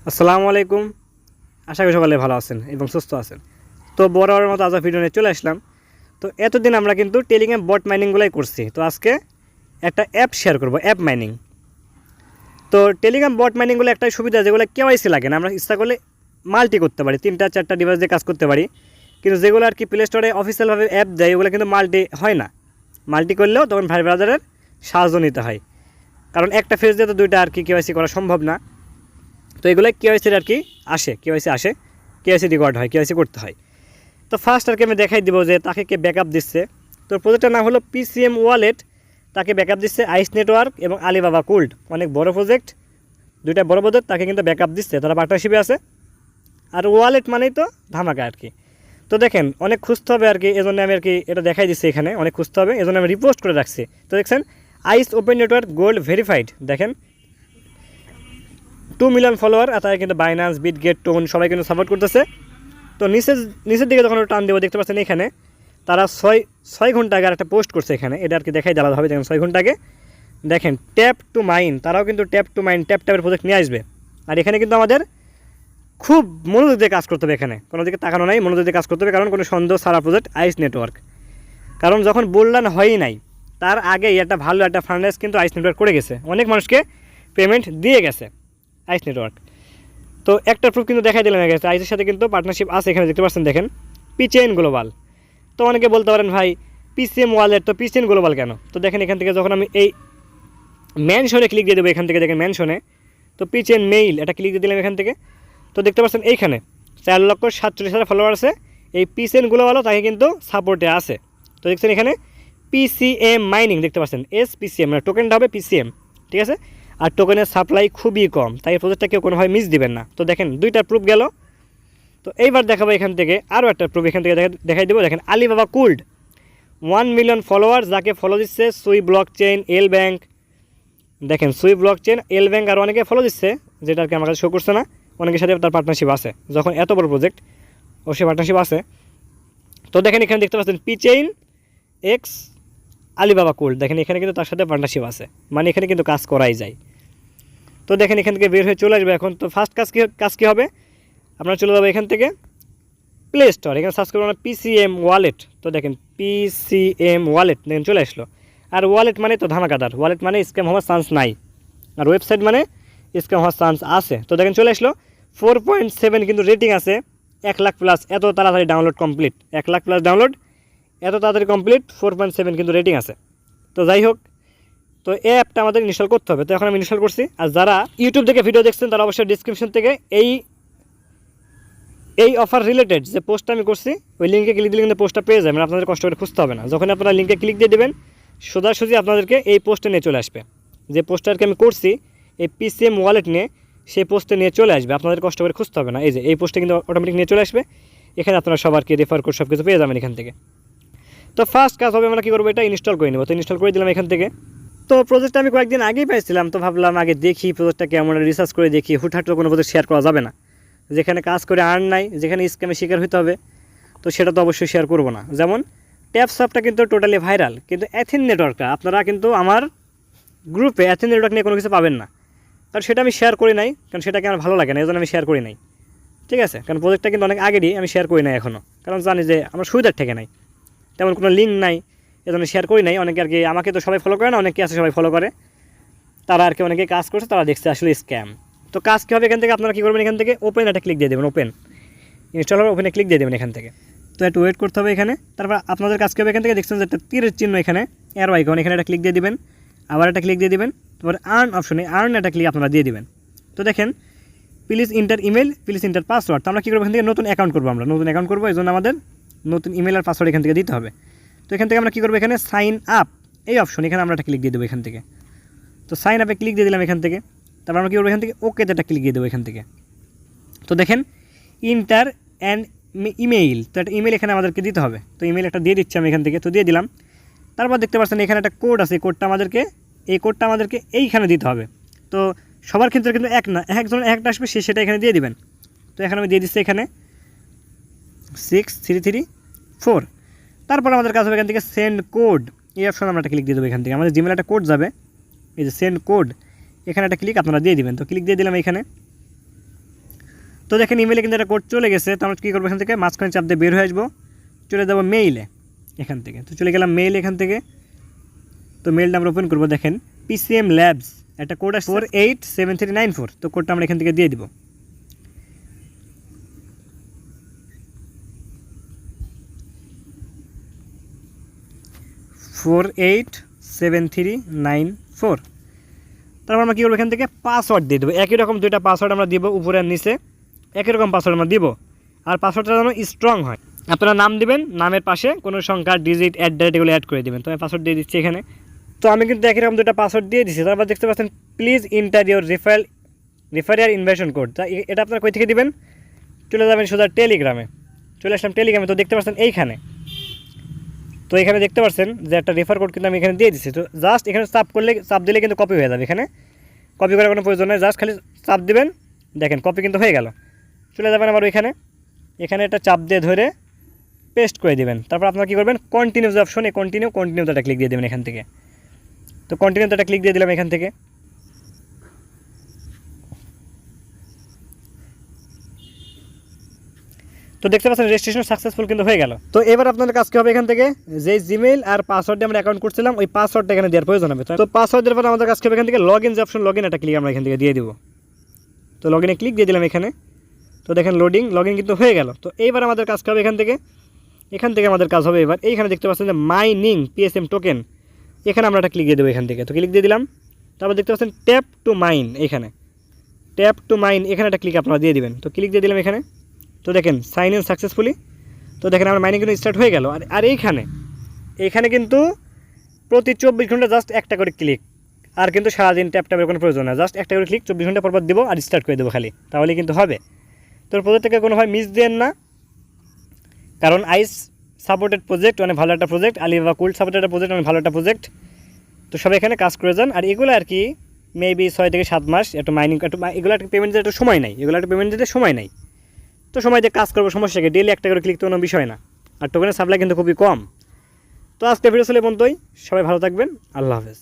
আসসালামু আলাইকুম। আশা করি সকালে ভালো আছেন এবং সুস্থ আছেন। তো বরাবরের মতো আজ ভিডিও নিয়ে চলে আসলাম। তো এতদিন আমরা কিন্তু টেলিগ্রাম বট মাইনিংগুলোই করছি। তো আজকে একটা অ্যাপ শেয়ার করব, অ্যাপ মাইনিং। তো টেলিগ্রাম বট মাইনিংগুলো একটাই সুবিধা, যেগুলো কেওয়াইসি লাগে না, আমরা ইচ্ছা করলে মাল্টি করতে পারি, 3-4টা ডিভাইস দিয়ে কাজ করতে পারি। কিন্তু যেগুলো আর কি প্লে স্টোরে অফিসিয়ালভাবে অ্যাপ দেয় ওগুলো কিন্তু মাল্টি হয় না। মাল্টি করলেও তখন ভাই ব্রাদারের সাহায্য নিতে হয়, কারণ একটা ফেজ দিয়ে তো দুইটা আর কি কেওয়াইসি করা সম্ভব না। তো এগুলো কেওয়াইসির আর কি কেওয়াইসি কেওয়াইসি রেকর্ড হয়, কেওয়াইসি করতে হয়। তো ফার্স্ট আর কি আমি দেখাই দিব যে তাকে কে ব্যাকআপ দিচ্ছে। তো প্রজেক্টটার নাম হলো পিসিএম ওয়ালেট। তাকে ব্যাকআপ দিচ্ছে আইস নেটওয়ার্ক এবং আলিবাবা কোল্ড, অনেক বড় প্রজেক্ট, দুইটা বড় প্রজেক্ট, তাকে কিন্তু ব্যাকআপ দিচ্ছে, তারা পার্টনারশিপে আছে। আর ওয়ালেট মানেই তো ধামাকা আর কি। তো দেখেন অনেক খুঁজতে হবে আর কি, এজন্য আমি আর কি এটা দেখাই দিচ্ছি, এখানে অনেক খুঁজতে হবে, এজন্য আমি রিপোস্ট করে রাখছি। তো দেখছেন আইস ওপেন নেটওয়ার্ক গোল্ড ভেরিফাইড, দেখেন 2 মিলিয়ন ফলোয়ার। আর তাই কিন্তু বাইন্যান্স, বিটগেট, টোন সবাই কিন্তু সাপোর্ট করতেছে। তো নিচের দিকে যখন টান দেবো দেখতে পাচ্ছেন এখানে তারা ছয় ঘন্টা আগে আর একটা পোস্ট করছে, এখানে এটা আর কি দেখাই আলাদাভাবে। দেখেন 6 ঘন্টা আগে দেখেন ট্যাপ টু মাইন, তারাও কিন্তু ট্যাপ টু মাইন ট্যাপের প্রজেক্ট নিয়ে আসবে। আর এখানে কিন্তু আমাদের খুব মনোযোগ দিয়ে কাজ করতে হবে, এখানে কোনো দিকে তাকানো নাই, মনোযোগ দিয়ে কাজ করতে হবে, কারণ কোনো সন্দেহ সারা প্রজেক্ট আইস নেটওয়ার্ক। কারণ যখন বললান হয়ই নাই তার আগেই একটা ভালো একটা ফান্ডেন্স কিন্তু আইস নেটওয়ার্ক করে গেছে, অনেক মানুষকে পেমেন্ট দিয়ে গেছে আইস নেটওয়ার্ক। তো একটা প্রুফ কিন্তু দেখাই দিলাম গেছে, আইসের সাথে কিন্তু পার্টনারশিপ আছে, এখানে দেখতে পাচ্ছেন দেখেন পিচেইন গ্লোবাল। তো অনেকে বলতে পারেন ভাই পিসিএম ওয়ালেট তো পিচেইন গ্লোবাল কেন? তো দেখেন এখান থেকে যখন আমি এই মেনশনে ক্লিক দিয়ে দেবো, এখান থেকে দেখেন মেনশনে, তো পিচেইন মেইল এটা ক্লিক দিয়ে দিলাম এখান থেকে। তো দেখতে পাচ্ছেন এইখানে 4,47,000 ফলোয়ার আছে, এই পিচেইন গ্লোবালও তাকে কিন্তু সাপোর্টে আছে। তো দেখছেন এখানে পিসিএম মাইনিং দেখতে পাচ্ছেন, পিসিএম মানে টোকেনটা হবে পিসিএম, ঠিক আছে। আর টোকেনের সাপ্লাই খুবই কম, তাই এই প্রজেক্টটা কেউ কোনোভাবে মিস দিবেন না। তো দেখেন দুইটা প্রুফ গেল। তো এইবার দেখাবো এখান থেকে আরও একটা প্রুফ, এখান থেকে দেখাই দেবো। দেখেন আলিবাবা কোল্ড 1 মিলিয়ন ফলোয়ার, যাকে ফলো দিচ্ছে সুই ব্লক চেইন, এল ব্যাঙ্ক। দেখেন সুই ব্লক চেইন, এল ব্যাঙ্ক আর অনেকে ফলো দিচ্ছে, যেটা আর কি আমার কাছে শো করছে না। অনেকের সাথে তার পার্টনারশিপ আছে, যখন এত বড় প্রজেক্ট অবশ্যই পার্টনারশিপ আছে। তো দেখেন এখানে দেখতে পাচ্ছেন পিচেইন এক্স আলিবাবা কোল্ড, দেখেন এখানে কিন্তু তার সাথে পার্টনারশিপ আছে, মানে এখানে কিন্তু কাজ করাই যায়। তো দেখেন এখান থেকে বের হয়ে চলে আসবে এখন। তো ফার্স্ট কাজ কী হবে, আপনারা চলে যাবো এখান থেকে প্লে স্টোর, এখানে সার্চ করবো আমরা পিসিএম ওয়ালেট। তো দেখেন পিসিএম ওয়ালেট দেখেন চলে আসলো। আর ওয়ালেট মানে তো ধামাকাদার, ওয়ালেট মানে স্ক্যাম হওয়ার চান্স নাই, আর ওয়েবসাইট মানে স্ক্যাম হওয়ার চান্স আছে। তো দেখেন চলে আসলো, 4.7 কিন্তু রেটিং আছে, 1 লাখ প্লাস, এত তাড়াতাড়ি download complete, 1 lakh plus download এত তাড়াতাড়ি কমপ্লিট, 4.7 কিন্তু রেটিং আছে। তো যাই হোক, তো এই অ্যাপটা আমাদের ইনস্টল করতে হবে। তো এখন আমি ইনস্টল করছি। আর যারা ইউটিউব থেকে ভিডিও দেখছেন তারা অবশ্যই ডিসক্রিপশন থেকে এই অফার রিলেটেড যে পোস্টটা আমি করছি ওই লিঙ্কে ক্লিক দিলে কিন্তু পোস্টটা পেয়ে যাবেন, আপনাদের কষ্ট করে খুঁজতে হবে না। যখন আপনারা লিঙ্কে ক্লিক দিয়ে দেবেন সোজাসুজি আপনাদেরকে এই পোস্টে নিয়ে চলে আসবে, যে পোস্টটাকে আমি করছি এই পিসিএম ওয়ালেট নিয়ে, সেই পোস্টে নিয়ে চলে আসবে, আপনাদের কষ্ট করে খুঁজতে হবে না। এই যে এই পোস্টে কিন্তু অটোমেটিক নিয়ে চলে আসবে, এখানে আপনারা সবারকে রেফার করে সব কিছু পেয়ে যাবেন এখান থেকে। তো ফার্স্ট কাজ হবে আমরা কী করবো, এটা ইনস্টল করে নেব। তো ইনস্টল করে দিলাম এখান থেকে। তো প্রজেক্টটা আমি কয়েকদিন আগেই পাইছিলাম, তো ভাবলাম আগে দেখি প্রজেক্টটা কেমন, রিসার্চ করে দেখি, হুটহাট কোনো প্রজেক্ট শেয়ার করা যাবে না, যেখানে কাজ করে আর্ন নাই, যেখানে স্ক্যামে শিকার হতে হবে, তো সেটা তো অবশ্যই শেয়ার করবো না। যেমন ট্যাপসপটা কিন্তু টোটালি ভাইরাল, কিন্তু অ্যাথেন নেটওয়ার্কটা আপনারা কিন্তু আমার গ্রুপে অ্যাথেন নেটওয়ার্ক নিয়ে কোনো কিছু পাবেন না, কারণ সেটা আমি শেয়ার করি নাই, কারণ সেটাকে আমার ভালো লাগে না, এই জন্য আমি শেয়ার করি নাই, ঠিক আছে। কারণ প্রজেক্টটা কিন্তু অনেক আগেরই আমি শেয়ার করি নাই এখনও, কারণ জানি যে আমার সুবিধার থেকে নাই, তেমন কোনো লিঙ্ক নাই, এজন্য শেয়ার করি নাই। অনেকে আর কি আমাকে তো সবাই ফলো করে না, অনেকে আছে সবাই ফলো করে, তারা আর কি অনেকে কাজ করছে, তারা দেখছে আসলে স্ক্যাম। তো কাজ কী হবে, এখান থেকে আপনারা কী করবেন, এখান থেকে ওপেন একটা ক্লিক দিয়ে দেবেন, ওপেন ইনস্টল হবে, ওপেনে ক্লিক দিয়ে দেবেন এখান থেকে। তো একটু ওয়েট করতে হবে এখানে। তারপর আপনাদের কাজ কী হবে, এখান থেকে দেখছেন যে একটা তীরের চিহ্ন, এখানে অ্যারো আইকন, এখানে একটা ক্লিক দিয়ে দিবেন, আবার একটা ক্লিক দিয়ে দিবেন, তারপরে আর্ন অপশনে আর্ন একটা ক্লিক আপনারা দিয়ে দিবেন। তো দেখেন please inter email, please inter password. তো আমরা কী করবো, এখান থেকে নতুন অ্যাকাউন্ট করবো, আমরা নতুন অ্যাকাউন্ট করবো, এই জন্য আমাদের নতুন ইমেল আর পাসওয়ার্ড এখান থেকে দিতে হবে। তো এখান থেকে আমরা কী করবো, এখানে সাইন আপ এই অপশন, এখানে আমরা একটা ক্লিক দিয়ে দেবো এখান থেকে। তো সাইন আপে ক্লিক দিয়ে দিলাম এখান থেকে। তারপর আমরা কী করবো, এখান থেকে ওকেতে একটা ক্লিক দিয়ে দেবো এখান থেকে। তো দেখেন ইন্টার অ্যান্ড ইমেইল, তো একটা ইমেল এখানে আমাদেরকে দিতে হবে। তো ইমেল একটা দিয়ে দিচ্ছি আমি এখান থেকে, তো দিয়ে দিলাম। তারপর দেখতে পাচ্ছেন এখানে একটা কোড আছে, এই কোডটা আমাদেরকে এইখানে দিতে হবে। তো সবার ক্ষেত্রে কিন্তু এক না, একজন একটা আসবে, সেটা এখানে দিয়ে দিবেন। তো এখানে আমি দিয়ে দিচ্ছি এখানে 6334। তারপর আমাদের কাজ হবে এখান থেকে সেন্ড কোড, এই অপশন আমরা একটা ক্লিক দিয়ে দেবো এখান থেকে। আমাদের জিমেলে একটা কোড যাবে, এই যে সেন্ড কোড, এখানে একটা ক্লিক আপনারা দিয়ে দিবেন। তো ক্লিক দিয়ে দিলাম এখানে। তো দেখেন ইমেলে কিন্তু একটা কোড চলে গেছে। তো আমরা কী করবো, এখান থেকে মাঝখানে চাপ দিয়ে বের হয়ে আসবো, চলে যাবো মেইলে এখান থেকে। তো চলে গেলাম মেইল এখান থেকে। তো মেইলটা আমরা ওপেন করবো, দেখেন PCM Labs একটা কোড আসছে 487394। তো কোডটা আমরা এখান থেকে দিয়ে দিব। ফোর 487394। তারপর আমরা কী করবো, এখান থেকে পাসওয়ার্ড দিয়ে দেবো। একই রকম দুইটা পাসওয়ার্ড আমরা দিব, উপরে আর নিচে একই রকম পাসওয়ার্ড আমরা দিব। আর পাসওয়ার্ডটা যেন স্ট্রং হয়। আপনারা নাম দিবেন, নামের পাশে কোনো সংখ্যা, ডিজিট, @ এগুলো অ্যাড করে দেবেন। তো আমি পাসওয়ার্ড দিয়ে দিচ্ছি এখানে। তো আমি কিন্তু একই রকম দুটো পাসওয়ার্ড দিয়ে দিচ্ছি। তারপর দেখতে পাচ্ছেন please enter your referrer invitation code. তা এটা আপনারা কই থেকে দিবেন, চলে যাবেন সোজা টেলিগ্রামে। চলে আসলাম টেলিগ্রামে। তো দেখতে পাচ্ছেন এইখানে, তো এখানে দেখতে পাচ্ছেন যে একটা রেফার কোড কিন্তু আমি এখানে দিয়ে দিচ্ছি। তো জাস্ট এখানে চাপ দিলে কিন্তু কপি হয়ে যাবে। এখানে কপি করার কোনো প্রয়োজন নেই, জাস্ট খালি চাপ দিবেন, দেখেন কপি কিন্তু হয়ে গেল। চলে যাবেন আবার এখানে একটা চাপ দিয়ে ধরে পেস্ট করে দিবেন। তারপর আপনারা কী করবেন, কন্টিনিউ যে অপশন, এই কন্টিনিউটা ক্লিক দিয়ে দেবেন এখান থেকে। তো কন্টিনিউটা ক্লিক দিয়ে দিলাম এখান থেকে। তো দেখতে পাচ্ছেন রেজিস্ট্রেশন সাকসেসফুল কিন্তু হয়ে গেল। তো এবার আপনাদের কাজ কী হবে, এখান থেকে যে জিমেইল আর পাসওয়ার্ড আমরা অ্যাকাউন্ট করছিলাম, ওই পাসওয়ার্ডটা এখানে দেওয়ার প্রয়োজন হবে। তো পাসওয়ার্ড দেওয়ার পর আমাদের কাজ হবে, এখান থেকে লগ ইন যে অপশন, লগ ইন একটা ক্লিক আমরা এখান থেকে দিয়ে দেবো। তো লগ ইনে ক্লিক দিয়ে দিলাম এখানে। তো দেখেন লগ ইন কিন্তু হয়ে গেল। তো এইবার আমাদের কাজ হবে, এখান থেকে আমাদের কাজ হবে এবার এইখানে দেখতে পাচ্ছেন যে মাইনিং PSM টোকেন, এখানে আমরা একটা ক্লিক দিয়ে দেবো এখান থেকে। তো ক্লিক দিয়ে দিলাম। তারপর দেখতে পাচ্ছেন ট্যাপ টু মাইন, এখানে ট্যাপ টু মাইন এখানে একটা ক্লিক আপনারা দিয়ে দিবেন। তো ক্লিক দিয়ে দিলাম এখানে। তো দেখেন সাইন ইন সাকসেসফুলি। তো দেখেন আমার মাইনিং কিন্তু স্টার্ট হয়ে গেল। আর এইখানে কিন্তু প্রতি 24 ঘন্টা জাস্ট একটা করে ক্লিক, আর কিন্তু সারাদিন ট্যাপের কোনো প্রয়োজন না। জাস্ট একটা করে ক্লিক 24 ঘন্টা পর দিব আর স্টার্ট করে দেবো খালি, তাহলে কিন্তু হবে। তো প্রজেক্টটাকে কোনোভাবে মিস দেন না, কারণ আইস সাপোর্টেড প্রজেক্ট অনেক ভালো একটা প্রজেক্ট, আলিবাবা কুল সাপোর্টেড প্রজেক্ট অনেক ভালো একটা প্রজেক্ট। তো সবাই এখানে কাজ করে যান। আর এগুলো আর কি মেবি 6 থেকে 7 মাস একটু মাইনিং, এগুলো একটা পেমেন্ট দিতে একটু সময় নেই, তো সময় দিয়ে কাজ করবো, সমস্যা কি, ডেলি একটা করে ক্লিক তো কোনো বিষয় না। আর টোকেনের সাপ্লাই কিন্তু খুবই কম। তো আজকে ভিডিও ছিল পর্যন্তই, সবাই ভালো থাকবেন, আল্লাহ হাফেজ।